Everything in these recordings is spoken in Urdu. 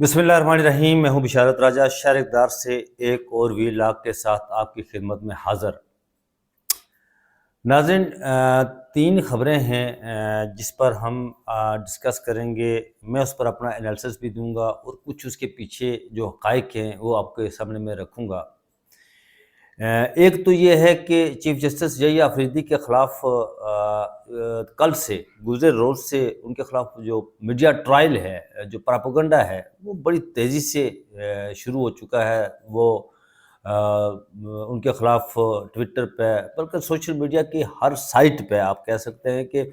بسم اللہ الرحمن الرحیم۔ میں ہوں بشارت راجہ شہر اقدار سے ایک اور ویلاگ کے ساتھ آپ کی خدمت میں حاضر۔ ناظرین، تین خبریں ہیں جس پر ہم ڈسکس کریں گے۔ میں اس پر اپنا انالیسس بھی دوں گا اور کچھ اس کے پیچھے جو حقائق ہیں وہ آپ کے سامنے میں رکھوں گا۔ ایک تو یہ ہے کہ چیف جسٹس یحییٰ آفریدی کے خلاف کل سے گزرے روز سے ان کے خلاف جو میڈیا ٹرائل ہے، جو پراپیگنڈا ہے، وہ بڑی تیزی سے شروع ہو چکا ہے۔ وہ ان کے خلاف ٹویٹر پہ بلکہ سوشل میڈیا کی ہر سائٹ پہ آپ کہہ سکتے ہیں کہ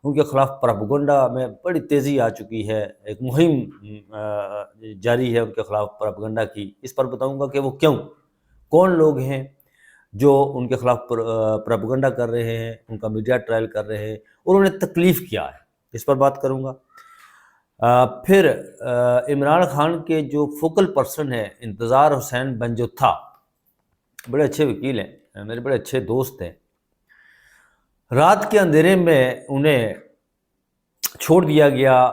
ان کے خلاف پراپیگنڈا میں بڑی تیزی آ چکی ہے۔ ایک مہم جاری ہے ان کے خلاف پراپیگنڈا کی۔ اس پر بتاؤں گا کہ وہ کیوں، کون لوگ ہیں جو ان کے خلاف پروپیگنڈا کر رہے ہیں، ان کا میڈیا ٹرائل کر رہے ہیں اور انہیں تکلیف کیا ہے، اس پر بات کروں گا۔ پھر عمران خان کے جو فوکل پرسن ہے انتظار حسین بنجوتھا، بڑے اچھے وکیل ہیں، میرے بڑے اچھے دوست ہیں۔ رات کے اندھیرے میں انہیں چھوڑ دیا گیا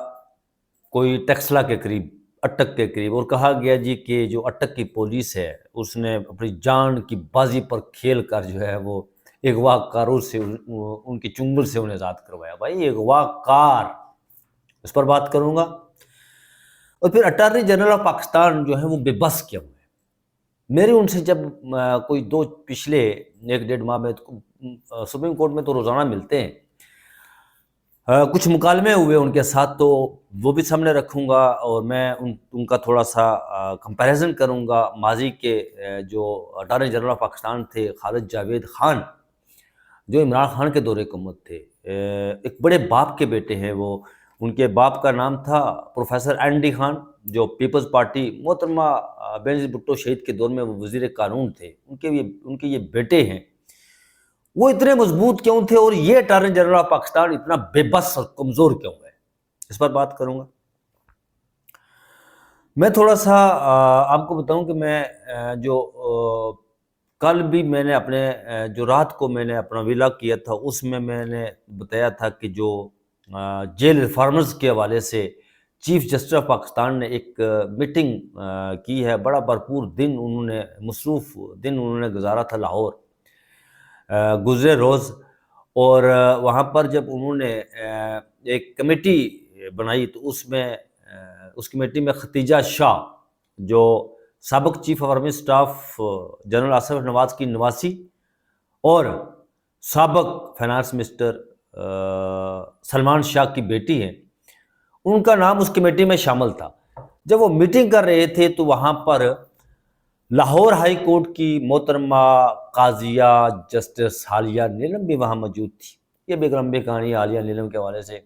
کوئی ٹیکسلا کے قریب، اٹک کے قریب، اور کہا گیا جی کہ جو اٹک کی پولیس ہے اس نے اپنی جان کی بازی پر کھیل کر جو ہے وہ اغوا کاروں سے ان کی چنگل سے انہیں آزاد کروایا۔ بھائی اغوا کار، اس پر بات کروں گا۔ اور پھر اٹارنی جنرل آف پاکستان جو ہے وہ بے بس کیا ہوئے۔ میرے ان سے جب کوئی پچھلے 1-1.5 ماہ میں سپریم کورٹ میں تو روزانہ ملتے ہیں، کچھ مکالمے ہوئے ان کے ساتھ، تو وہ بھی سامنے رکھوں گا اور میں ان کا تھوڑا سا کمپیریزن کروں گا۔ ماضی کے جو اٹارنی جنرل آف پاکستان تھے خالد جاوید خان، جو عمران خان کے دور حکومت تھے، ایک بڑے باپ کے بیٹے ہیں وہ۔ ان کے باپ کا نام تھا پروفیسر این ڈی خان، جو پیپلز پارٹی محترمہ بینظیر بھٹو شہید کے دور میں وہ وزیر قانون تھے۔ ان کے یہ بیٹے ہیں، وہ اتنے مضبوط کیوں تھے اور یہ اٹارنی جنرل آف پاکستان اتنا بے بس اور کمزور کیوں ہے، اس پر بات کروں گا۔ میں تھوڑا سا آپ کو بتاؤں کہ میں جو کل بھی میں نے اپنے جو رات کو میں نے اپنا ویلاگ کیا تھا اس میں نے بتایا تھا کہ جو جیل ریفارمرز کے حوالے سے چیف جسٹس آف پاکستان نے ایک میٹنگ کی ہے۔ بڑا بھرپور دن انہوں نے، مصروف دن انہوں نے گزارا تھا لاہور گزرے روز، اور وہاں پر جب انہوں نے ایک کمیٹی بنائی تو اس کمیٹی میں ختیجہ شاہ، جو سابق chief of army staff general Asif Nawaz کی نواسی اور سابق فائنانس منسٹر سلمان شاہ کی بیٹی ہیں، ان کا نام اس کمیٹی میں شامل تھا۔ جب وہ میٹنگ کر رہے تھے تو وہاں پر لاہور ہائی کورٹ کی محترمہ قاضیہ جسٹس عالیہ نیلم بھی وہاں موجود تھی۔ یہ بھی ایک لمبی کہانی ہے عالیہ نیلم کے حوالے سے۔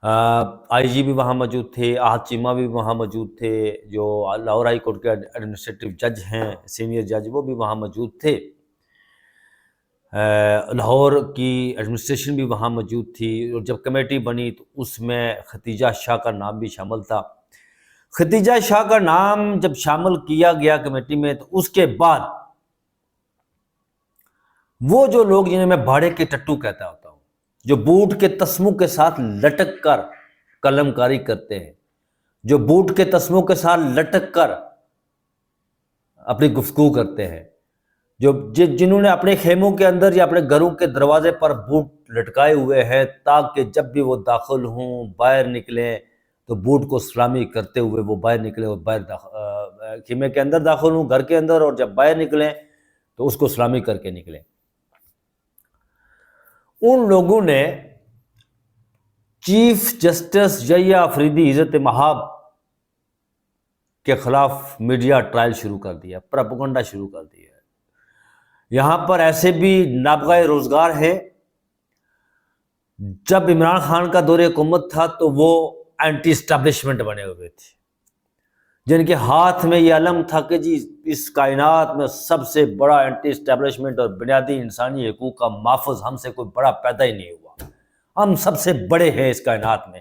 آئی جی بھی وہاں موجود تھے، احد چیمہ بھی وہاں موجود تھے، جو لاہور ہائی کورٹ کے ایڈمنسٹریٹو جج ہیں، سینئر جج، وہ بھی وہاں موجود تھے۔ لاہور کی ایڈمنسٹریشن بھی وہاں موجود تھی، اور جب کمیٹی بنی تو اس میں ختیجہ شاہ کا نام بھی شامل تھا۔ ختیجہ شاہ کا نام جب شامل کیا گیا کمیٹی میں تو اس کے بعد وہ جو لوگ جنہیں میں بھاڑے کے ٹٹو کہتا ہوتا ہوں، جو بوٹ کے تسموں کے ساتھ لٹک کر قلم کاری کرتے ہیں، جو بوٹ کے تسموں کے ساتھ لٹک کر اپنی گفتگو کرتے ہیں، جنہوں نے اپنے خیموں کے اندر یا اپنے گھروں کے دروازے پر بوٹ لٹکائے ہوئے ہیں تاکہ جب بھی وہ داخل ہوں، باہر نکلیں تو بوٹ کو سلامی کرتے ہوئے وہ باہر نکلیں، اور باہر خیمے کے اندر داخل ہوں، گھر کے اندر، اور جب باہر نکلیں تو اس کو سلامی کر کے نکلیں۔ ان لوگوں نے چیف جسٹس یحییٰ آفریدی عزت مآب کے خلاف میڈیا ٹرائل شروع کر دیا، پروپیگنڈا شروع کر دیا۔ یہاں پر ایسے بھی نابغہ روزگار ہیں، جب عمران خان کا دور حکومت تھا تو وہ اینٹی اسٹیبلشمنٹ بنے ہوئے تھے، جن کے ہاتھ میں یہ علم تھا کہ جی اس کائنات میں سب سے بڑا اینٹی اسٹیبلشمنٹ اور بنیادی انسانی حقوق کا محافظ ہم سے کوئی بڑا پیدا ہی نہیں ہوا، ہم سب سے بڑے ہیں اس کائنات میں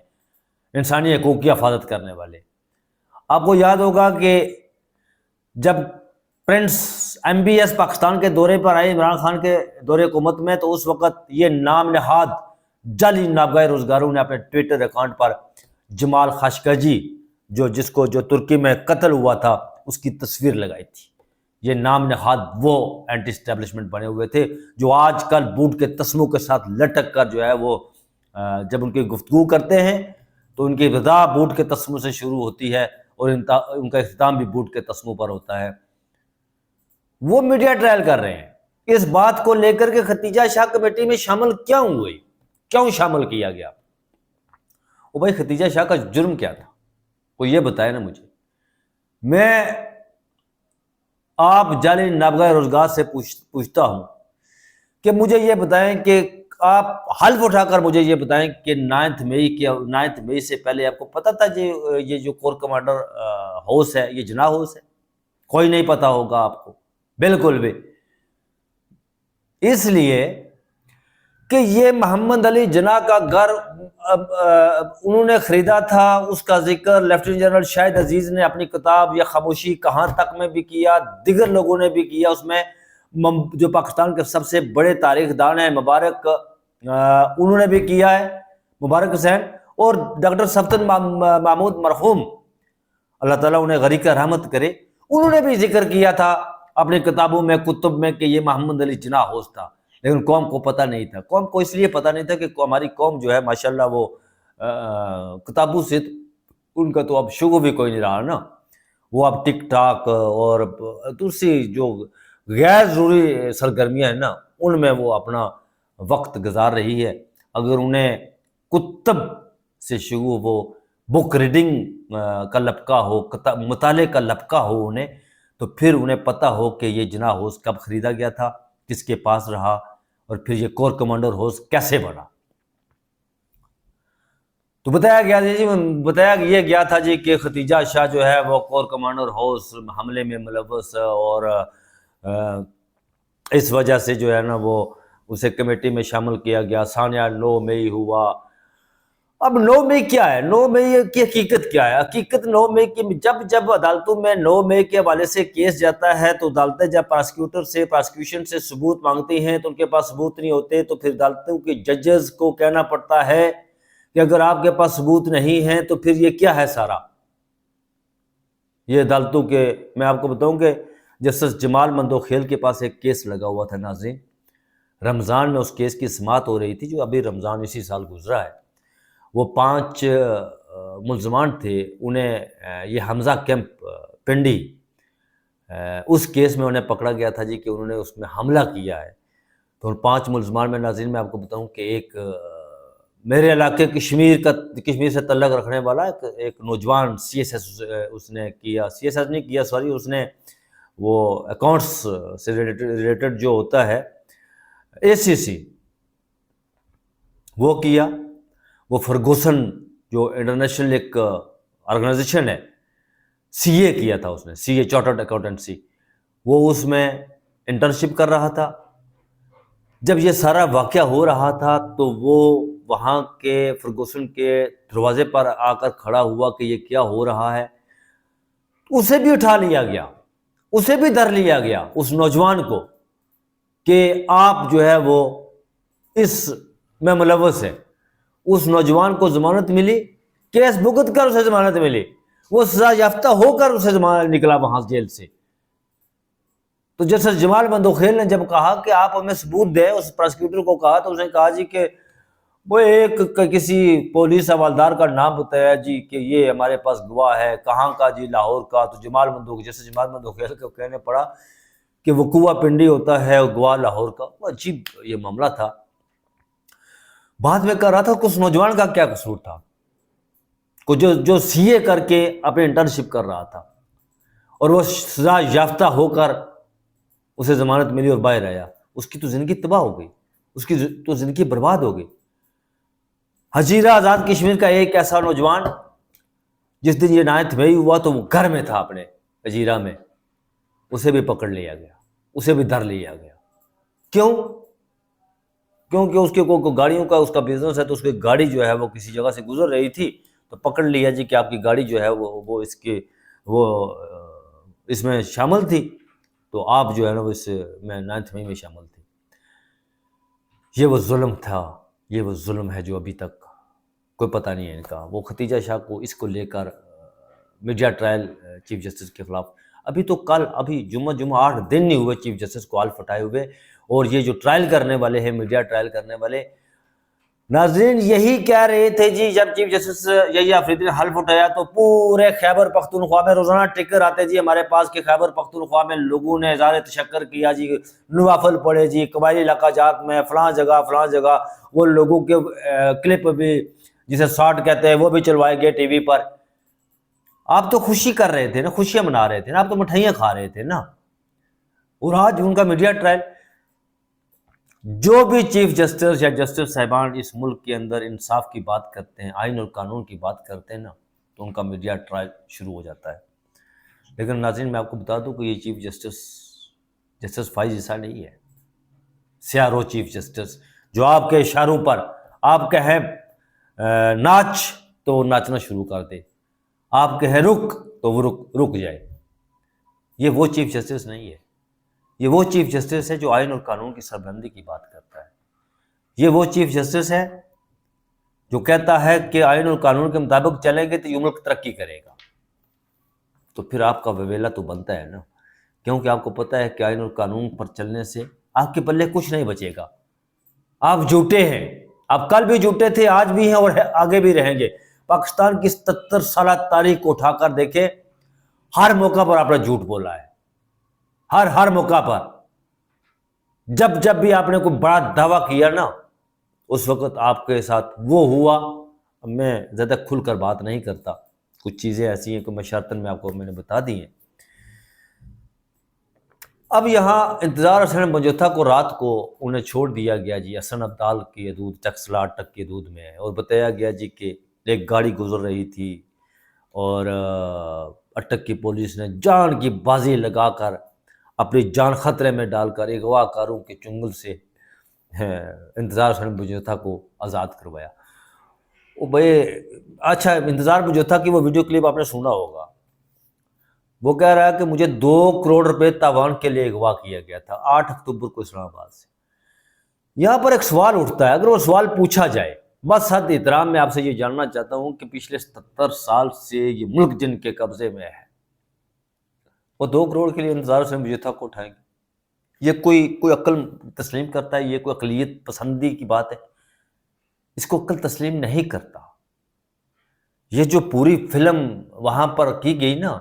انسانی حقوق کی حفاظت کرنے والے۔ آپ کو یاد ہوگا کہ جب prince M B S Pakistan کے دورے پر آئے عمران خان کے دور حکومت میں، تو اس وقت یہ نام نہاد جعلی نابغہ روزگاروں نے اپنے ٹویٹر اکاؤنٹ پر جمال خاشقجی جو ترکی میں قتل ہوا تھا اس کی تصویر لگائی تھی. یہ نام نہاد وہ اینٹی اسٹیبلشمنٹ بنے ہوئے تھے جو آج کل بوٹ کے تسموں کے ساتھ لٹک کر جو ہے وہ جب ان کی گفتگو کرتے ہیں تو ان کی ابتدا بوٹ کے تسموں سے شروع ہوتی ہے اور ان کا اختتام بھی بوٹ کے تسموں پر ہوتا ہے. وہ میڈیا ٹرائل کر رہے ہیں اس بات کو لے کر کے ختیجہ شاہ کمیٹی میں شامل کیوں شامل کیا گیا. وہ بھائی ختیجہ شاہ کا جرم کیا تھا وہ یہ بتائے نا مجھے. میں آپ جعلی نابغہ روزگار سے پوچھتا ہوں کہ مجھے یہ بتائیں کہ آپ حلف اٹھا کر مجھے یہ بتائیں کہ 9 مئی سے پہلے آپ کو پتہ تھا یہ جو کور کمانڈر ہاؤس ہے یہ جناح ہاؤس ہے؟ کوئی نہیں پتا ہوگا آپ کو بالکل بھی. اس لیے کہ یہ محمد علی جناح کا گھر انہوں نے خریدا تھا. اس کا ذکر لیفٹیننٹ جنرل شاہد عزیز نے اپنی کتاب یا خاموشی کہاں تک میں بھی کیا, دیگر لوگوں نے بھی کیا. اس میں جو پاکستان کے سب سے بڑے تاریخ دان ہیں مبارک انہوں نے بھی کیا ہے, مبارک حسین, اور ڈاکٹر صفدر محمود مرحوم اللہ تعالیٰ انہیں غریق رحمت کرے, انہوں نے بھی ذکر کیا تھا اپنی کتابوں میں کتب میں کہ یہ محمد علی جناح ہاؤس تھا. لیکن قوم کو پتہ نہیں تھا. قوم کو اس لیے پتہ نہیں تھا کہ ہماری قوم جو ہے ماشاءاللہ وہ کتابوں سے ان کا تو اب شغل بھی کوئی نہیں رہا نا. وہ اب ٹک ٹاک اور دوسری جو غیر ضروری سرگرمیاں ہیں نا ان میں وہ اپنا وقت گزار رہی ہے. اگر انہیں کتب سے شروع ہو, بک ریڈنگ کا لپکا ہو, مطالعے کا لپکا ہو انہیں, تو پھر انہیں پتہ ہو کہ یہ جناح ہاؤس کب خریدا گیا تھا, کس کے پاس رہا, اور پھر یہ کور کمانڈر ہاؤس کیسے بنا. تو بتایا یہ گیا تھا جی کہ ختیجہ شاہ جو ہے وہ کور کمانڈر ہاؤس حملے میں ملوث, اور اس وجہ سے جو ہے نا وہ اسے کمیٹی میں شامل کیا گیا. ثانیہ 9 مئی ہوا. اب 9 مئی کیا ہے, 9 مئی کی حقیقت کیا ہے؟ حقیقت 9 مئی کی جب عدالتوں میں 9 مئی کے حوالے سے کیس جاتا ہے تو عدالتیں جب پراسیکیوشن سے ثبوت مانگتی ہیں تو ان کے پاس ثبوت نہیں ہوتے, تو پھر عدالتوں کے ججز کو کہنا پڑتا ہے کہ اگر آپ کے پاس ثبوت نہیں ہے تو پھر یہ کیا ہے سارا. یہ عدالتوں کے, میں آپ کو بتاؤں کہ جسٹس جمال مندوخیل کے پاس ایک کیس لگا ہوا تھا ناظرین, رمضان میں اس کیس کی سماعت ہو رہی تھی, جو ابھی رمضان اسی سال گزرا ہے. وہ 5 ملزمان تھے, انہیں یہ حمزہ کیمپ پنڈی اس کیس میں انہیں پکڑا گیا تھا جی کہ انہوں نے اس میں حملہ کیا ہے. تو ان 5 ملزمان میں ناظرین میں آپ کو بتاؤں کہ ایک میرے علاقے کشمیر سے تعلق رکھنے والا ایک نوجوان CSS اس نے کیا, CSS نہیں کیا سوری, اس نے وہ اکاؤنٹس سے ریلیٹڈ جو ہوتا ہے ACC وہ کیا. وہ فرگوسن جو انٹرنیشنل ایک آرگنائزیشن ہے CA کیا تھا اس نے, CA چارٹرڈ اکاؤنٹنسی, وہ اس میں انٹرنشپ کر رہا تھا. جب یہ سارا واقعہ ہو رہا تھا تو وہ وہاں کے فرگوسن کے دروازے پر آ کر کھڑا ہوا کہ یہ کیا ہو رہا ہے. اسے بھی اٹھا لیا گیا, اسے بھی دھر لیا گیا, اس نوجوان کو, کہ آپ جو ہے وہ اس میں ملوث ہے. اس نوجوان کو ضمانت ملی, کیس بھگت کر اسے ضمانت ملی, وہ سزا یافتہ ہو کر اسے ضمانت نکلا وہاں جیل سے. تو جسٹس جمال مندوخیل نے جب کہا کہ آپ ہمیں ثبوت دیں, اس پراسیکیوٹر کو کہا, تو اس نے کہا جی کہ وہ ایک کسی پولیس حوالدار کا نام بتایا جی کہ یہ ہمارے پاس گواہ ہے, کہاں کا جی, لاہور کا. تو جسٹس جمال مندوخیل کو کہنے پڑا کہ وقوع پنڈی ہوتا ہے, گواہ لاہور کا. وہ عجیب یہ معاملہ تھا. بعد میں کہہ رہا تھا کہ اس نوجوان کا کیا قصور تھا, جو CA کر کے اپنے انٹرنشپ کر رہا تھا, اور وہ سزا یافتہ ہو کر اسے ضمانت ملی اور باہر آیا. اس کی تو زندگی تباہ ہو گئی, اس کی تو زندگی برباد ہو گئی. حجیرہ آزاد کشمیر کا ایک ایسا نوجوان, جس دن یہ 9 مئی ہوا تو وہ گھر میں تھا اپنے حجیرہ میں, اسے بھی پکڑ لیا گیا, اسے بھی دھر لیا گیا. کیوں؟ کیونکہ اس کے کوئی گاڑیوں کا اس کا بزنس ہے, تو اس کی گاڑی جو ہے وہ کسی جگہ سے گزر رہی تھی, تو پکڑ لیا جی کہ آپ کی گاڑی جو ہے وہ اس میں شامل تھی, تو آپ جو ہے نا وہ اس میں 9 مئی میں شامل تھی. یہ وہ ظلم تھا, یہ وہ ظلم ہے جو ابھی تک کوئی پتہ نہیں ہے ان کا. وہ ختیجہ شاہ کو اس کو لے کر میڈیا ٹرائل چیف جسٹس کے خلاف ابھی تو ابھی جمعہ 8 دن نہیں ہوئے چیف جسٹس کو حلف اٹھائے ہوئے، اور یہ جو ٹرائل کرنے والے ہیں، میڈیا ٹرائل کرنے والے ناظرین، یہی کہہ رہے تھے جی جب چیف جسٹس یحییٰ آفریدی نے حلف اٹھایا تو پورے خیبر پختونخوا میں روزانہ ٹکر آتے جی ہمارے پاس کہ خیبر پختونخوا میں لوگوں نے اظہار تشکر کیا جی، نوافل پڑھے جی، قبائلی علاقہ جات میں فلاں جگہ وہ لوگوں کے کلپ بھی جسے شارٹ کہتے ہیں وہ بھی چلوائے گئے ٹی وی پر. آپ تو خوشی کر رہے تھے نا، خوشیاں منا رہے تھے نا، آپ تو مٹھائیاں کھا رہے تھے نا. اور آج ان کا میڈیا ٹرائل. جو بھی چیف جسٹس یا جسٹس صاحبان اس ملک کے اندر انصاف کی بات کرتے ہیں، آئین اور قانون کی بات کرتے ہیں نا، تو ان کا میڈیا ٹرائل شروع ہو جاتا ہے. لیکن ناظرین میں آپ کو بتا دوں کہ یہ چیف جسٹس فائز عیسیٰ نہیں ہے. سیاہ رو چیف جسٹس جو آپ کے اشاروں پر آپ کہیں ناچ تو وہ ناچنا شروع کر دے، آپ کہیں رک تو وہ رک جائے. یہ وہ چیف جسٹس نہیں ہے. یہ وہ چیف جسٹس ہے جو آئین اور قانون کی سربلندی کی بات کرتا ہے. یہ وہ چیف جسٹس ہے جو کہتا ہے کہ آئین اور قانون کے مطابق چلیں گے تو یہ ملک ترقی کرے گا. تو پھر آپ کا وویلا تو بنتا ہے نا، کیونکہ آپ کو پتہ ہے کہ آئین اور قانون پر چلنے سے آپ کے پلے کچھ نہیں بچے گا. آپ جھوٹے ہیں، آپ کل بھی جھوٹے تھے، آج بھی ہیں اور آگے بھی رہیں گے. پاکستان کی 77 سالہ تاریخ کو اٹھا کر دیکھیں، ہر موقع پر آپ نے جھوٹ بولا ہے. ہر موقع پر جب بھی آپ نے کوئی بڑا دعویٰ کیا نا، اس وقت آپ کے ساتھ وہ ہوا. میں زیادہ کھل کر بات نہیں کرتا، کچھ چیزیں ایسی ہیں کہ مشاطن میں آپ کو میں نے بتا دی ہیں. اب یہاں انتظار حسین منجوتا کو رات کو انہیں چھوڑ دیا گیا جی حسن عبدال کی حدود ٹکسلا اٹک کی حدود میں، اور بتایا گیا جی کہ ایک گاڑی گزر رہی تھی اور اٹک کی پولیس نے جان کی بازی لگا کر اپنی جان خطرے میں ڈال کر اغوا کاروں کے چنگل سے انتظار حسین منجوتا کو آزاد کروایا. وہ بھائی اچھا، انتظار منجوتا کی وہ ویڈیو کلپ آپ نے سنا ہوگا. وہ کہہ رہا ہے کہ مجھے 2 کروڑ روپے تاوان کے لیے اغوا کیا گیا تھا 8 اکتوبر کو اسلام آباد سے. یہاں پر ایک سوال اٹھتا ہے، اگر وہ سوال پوچھا جائے، بس حد احترام میں آپ سے یہ جاننا چاہتا ہوں کہ پچھلے 77 سال سے یہ ملک جن کے قبضے میں ہے، وہ 2 کروڑ کے لیے انتظار حسین منجوتا کو اٹھائیں گے؟ یہ کوئی عقل تسلیم کرتا ہے؟ یہ کوئی اقلیت پسندی کی بات ہے؟ اس کو عقل تسلیم نہیں کرتا. یہ جو پوری فلم وہاں پر کی گئی نا،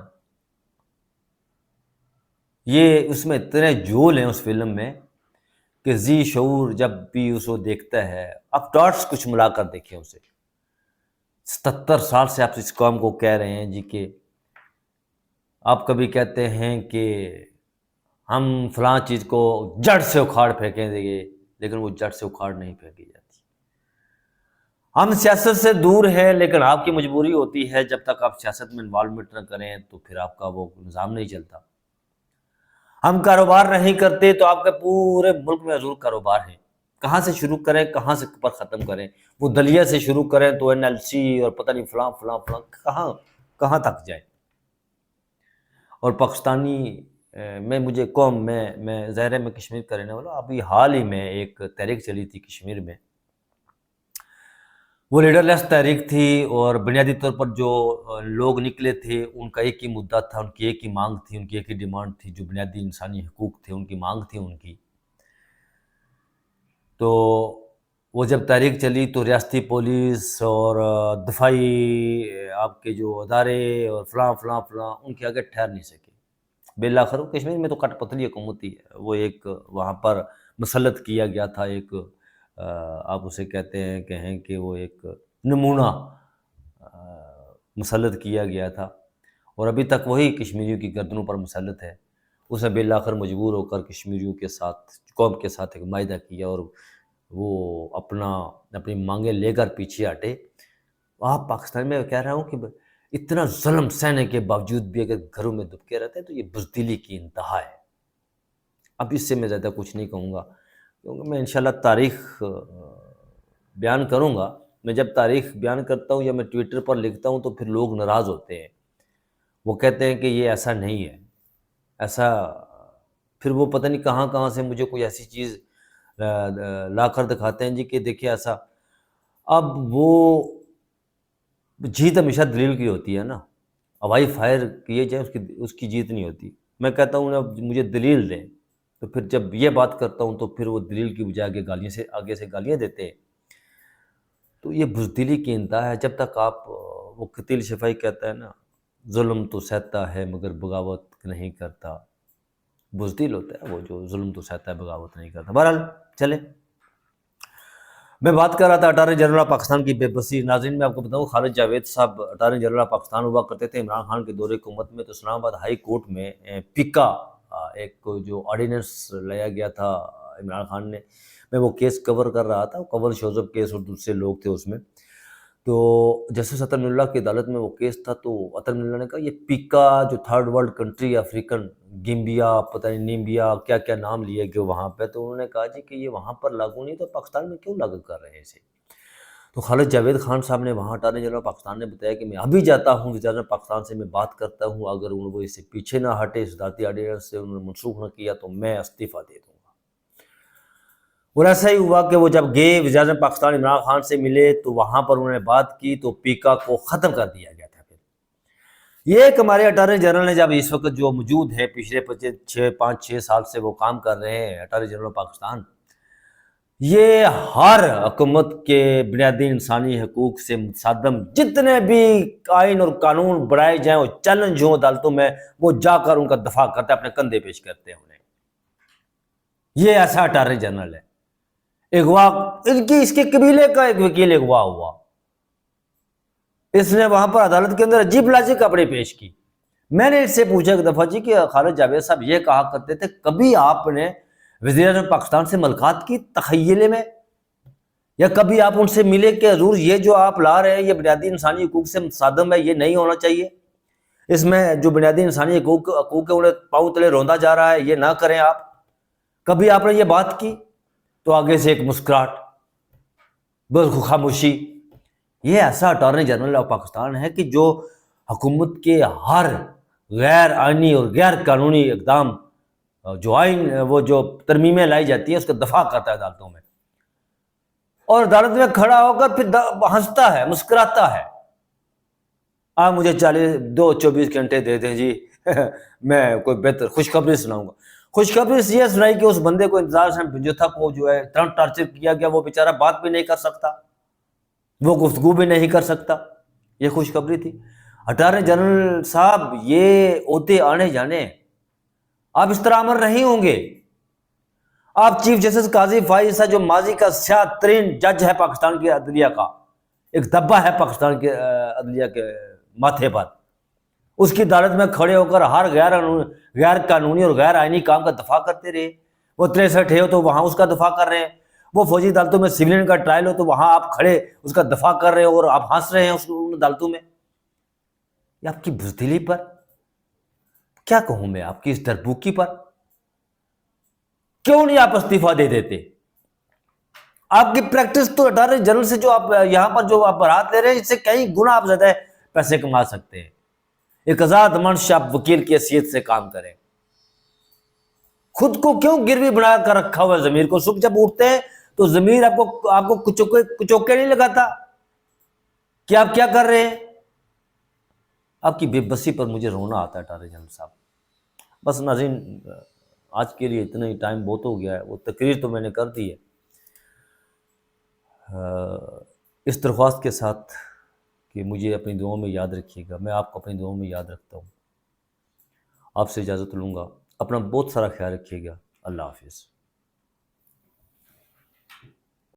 یہ اس میں اتنے جول ہیں اس فلم میں کہ ذی شعور جب بھی اس کو دیکھتا ہے، آپ ڈاٹس کچھ ملا کر دیکھیں اسے. 77 سال سے آپ اس قوم کو کہہ رہے ہیں جی کہ آپ کبھی کہتے ہیں کہ ہم فلاں چیز کو جڑ سے اکھاڑ پھینکیں گے، لیکن وہ جڑ سے اکھاڑ نہیں پھینکی جاتی. ہم سیاست سے دور ہیں، لیکن آپ کی مجبوری ہوتی ہے جب تک آپ سیاست میں انوالومنٹ نہ کریں تو پھر آپ کا وہ نظام نہیں چلتا. ہم کاروبار نہیں کرتے تو آپ کے پورے ملک میں حضور کاروبار ہیں. کہاں سے شروع کریں، کہاں سے پر ختم کریں؟ وہ دلیہ سے شروع کریں تو NLC اور پتہ نہیں فلاں فلاں فلاں کہاں تک جائیں. اور پاکستانی میں مجھے قوم میں ظاہر ہے میں کشمیر کا رہنے والا. ابھی حال ہی میں ایک تحریک چلی تھی کشمیر میں، وہ لیڈر لیس تحریک تھی، اور بنیادی طور پر جو لوگ نکلے تھے ان کا ایک ہی مدعا تھا، ان کی ایک ہی مانگ تھی، ان کی ایک ہی ڈیمانڈ تھی، جو بنیادی انسانی حقوق تھے ان کی مانگ تھی ان کی. تو وہ جب تحریک چلی تو ریاستی پولیس اور دفاعی آپ کے جو ادارے اور فلاں فلاں فلاں ان کے آگے ٹھہر نہیں سکے. بالآخر کشمیر میں تو کٹ پتلی حکومت ہی ہے، وہ ایک وہاں پر مسلط کیا گیا تھا، ایک آپ اسے کہیں کہ وہ ایک نمونہ مسلط کیا گیا تھا، اور ابھی تک وہی کشمیریوں کی گردنوں پر مسلط ہے. اس نے بالآخر مجبور ہو کر کشمیریوں کے ساتھ، قوم کے ساتھ ایک معاہدہ کیا اور وہ اپنی مانگیں لے کر پیچھے ہٹے. آپ پاکستان میں کہہ رہا ہوں کہ اتنا ظلم سہنے کے باوجود بھی اگر گھروں میں دبکے رہتے ہیں تو یہ بزدلی کی انتہا ہے. اب اس سے میں زیادہ کچھ نہیں کہوں گا، کیونکہ میں انشاءاللہ تاریخ بیان کروں گا. میں جب تاریخ بیان کرتا ہوں یا میں ٹویٹر پر لکھتا ہوں تو پھر لوگ ناراض ہوتے ہیں، وہ کہتے ہیں کہ یہ ایسا نہیں ہے، ایسا. پھر وہ پتہ نہیں کہاں سے مجھے کوئی ایسی چیز لا کر دکھاتے ہیں جی کہ دیکھیں ایسا. اب وہ جیت ہمیشہ دلیل کی ہوتی ہے نا، ہوائی فائر کیے جائے اس کی جیت نہیں ہوتی۔ میں کہتا ہوں نا مجھے دلیل دیں، تو پھر جب یہ بات کرتا ہوں تو پھر وہ دلیل کی بجائے آگے سے گالیاں دیتے ہیں۔ تو یہ بزدلی کی انتہا ہے۔ جب تک آپ وہ قتیل شفائی کہتا ہے نا، ظلم تو سہتا ہے مگر بغاوت نہیں کرتا، بزدل ہوتا ہے وہ جو ظلم تو سہتا ہے بغاوت نہیں کرتا۔ بہرحال چلے، میں بات کر رہا تھا اٹارنی جنرل آف پاکستان کی بے بسی۔ ناظرین میں آپ کو بتاؤں، خالد جاوید صاحب اٹارنی جنرل آف پاکستان ہوا کرتے تھے عمران خان کے دور حکومت میں۔ تو اسلام آباد ہائی کورٹ میں پیکا ایک جو آرڈیننس لایا گیا تھا عمران خان نے، میں وہ کیس کور کر رہا تھا، کور شوز اپ کیس، اور دوسرے لوگ تھے اس میں۔ تو جسٹس عطا اللہ کی عدالت میں وہ کیس تھا، تو عطا اللہ نے کہا یہ پیکا جو third world country African Gambia, پتہ نہیں نیمبیا، کیا کیا نام لیے گئے وہاں پہ، تو انہوں نے کہا جی کہ یہ وہاں پر لاگو نہیں تو پاکستان میں کیوں لاگو کر رہے ہیں اسے؟ تو خالد جاوید خان صاحب نے وہاں اٹارنی جنرل پاکستان نے بتایا کہ میں ابھی جاتا ہوں وزارت پاکستان سے، میں بات کرتا ہوں، اگر وہ اس سے پیچھے نہ ہٹے، صدارتی آرڈیننس سے انہوں نے منسوخ نہ کیا تو میں استعفیٰ دے دوں گا۔ اور ایسا ہی ہوا کہ وہ جب گئے وزارت پاکستان عمران خان سے ملے تو وہاں پر انہوں نے بات کی تو پیکا کو ختم کر دیا گیا تھا۔ پھر یہ ایک ہمارے اٹارنی جنرل نے جب اس وقت جو موجود ہے، پچھلے 5-6 سال سے وہ کام کر رہے ہیں اٹارنی جنرل پاکستان، یہ ہر حکومت کے بنیادی انسانی حقوق سے متصادم جتنے بھی آئین اور قانون بڑھائے جائیں اور چیلنج ہوں عدالتوں میں، وہ جا کر ان کا دفاع کرتے ہیں، اپنے کندھے پیش کرتے ہیں انہیں۔ یہ ایسا اٹارنی جنرل ہے۔ اغوا، اس کے قبیلے کا ایک وکیل اغوا ہوا، اس نے وہاں پر عدالت کے اندر عجیب لاجک اپنی پیش کی۔ میں نے اس سے پوچھا ایک دفعہ جی کہ خالد جاوید صاحب یہ کہا کرتے تھے کبھی آپ نے وزیر اعظم پاکستان سے ملاقات کی تخیلے میں، یا کبھی آپ ان سے ملے کہ حضور یہ جو آپ لا رہے ہیں یہ بنیادی انسانی حقوق سے متصادم ہے، یہ نہیں ہونا چاہیے، اس میں جو بنیادی انسانی حقوق ہے انہیں پاؤں تلے روندا جا رہا ہے، یہ نہ کریں آپ؟ کبھی آپ نے یہ بات کی؟ تو آگے سے ایک مسکراہٹ، بس خاموشی۔ یہ ایسا اٹارنی جنرل آف پاکستان ہے کہ جو حکومت کے ہر غیر آئینی اور غیر قانونی اقدام جو وہ جو ترمیمیں لائی جاتی ہیں اس کا دفاع کرتا ہے عدالتوں میں، اور عدالت میں کھڑا ہو کر پھر ہنستا ہے، مسکراتا ہے۔ آپ مجھے 24 گھنٹے دے دیں جی میں کوئی بہتر خوشخبری سناؤں گا۔ خوشخبری یہ سنائی کہ اس بندے کو انتظار سے جو تھا وہ جو ہے اتنا ٹارچر کیا گیا، وہ بیچارہ بات بھی نہیں کر سکتا، وہ گفتگو بھی نہیں کر سکتا، یہ خوشخبری تھی۔ اٹارنی جنرل صاحب یہ عہدے آنے جانے، آپ اس طرح عمل نہیں ہوں گے۔ آپ چیف جسٹس قاضی فائز صاحب جو ماضی کا سیاہ ترین جج ہے پاکستان کی عدلیہ کا، ایک دھبا ہے پاکستان کے عدلیہ کے ماتھے پر، اس کی عدالت میں کھڑے ہو کر ہر غیر قانونی اور غیر آئینی کام کا دفاع کرتے رہے۔ وہ 63 ہو تو وہاں اس کا دفاع کر رہے ہیں، وہ فوجی عدالتوں میں سویلین کا ٹرائل ہو تو وہاں آپ کھڑے اس کا دفاع کر رہے ہو اور آپ ہنس رہے ہیں اس عدالتوں میں۔ یہ آپ کی بزدلی پر کیا کہوں میں، آپ کی اس دربوکی پر کیوں نہیں آپ استعفیٰ دے دیتے؟ آپ کی پریکٹس تو اٹارنی جنرل سے جو آپ یہاں پر جو آپ برات لے رہے ہیں اس سے کئی گنا آپ زیادہ پیسے کما سکتے ہیں۔ ایک آزاد منش آپ وکیل کی حیثیت سے کام کریں، خود کو کیوں گروی بنا کر رکھا ہوا ہے ضمیر کو؟ صبح جب اٹھتے ہیں تو ضمیر آپ کو کچوکے نہیں لگاتا کہ آپ کیا کر رہے ہیں؟ آپ کی بے بسی پر مجھے رونا آتا ہے اٹارنی جنرل صاحب۔ بس ناظرین آج کے لیے اتنا ہی، ٹائم بہت ہو گیا ہے، وہ تقریر تو میں نے کر دی ہے، اس درخواست کے ساتھ کہ مجھے اپنی دعاؤں میں یاد رکھیے گا، میں آپ کو اپنی دعاؤں میں یاد رکھتا ہوں۔ آپ سے اجازت لوں گا، اپنا بہت سارا خیال رکھیے گا، اللہ حافظ۔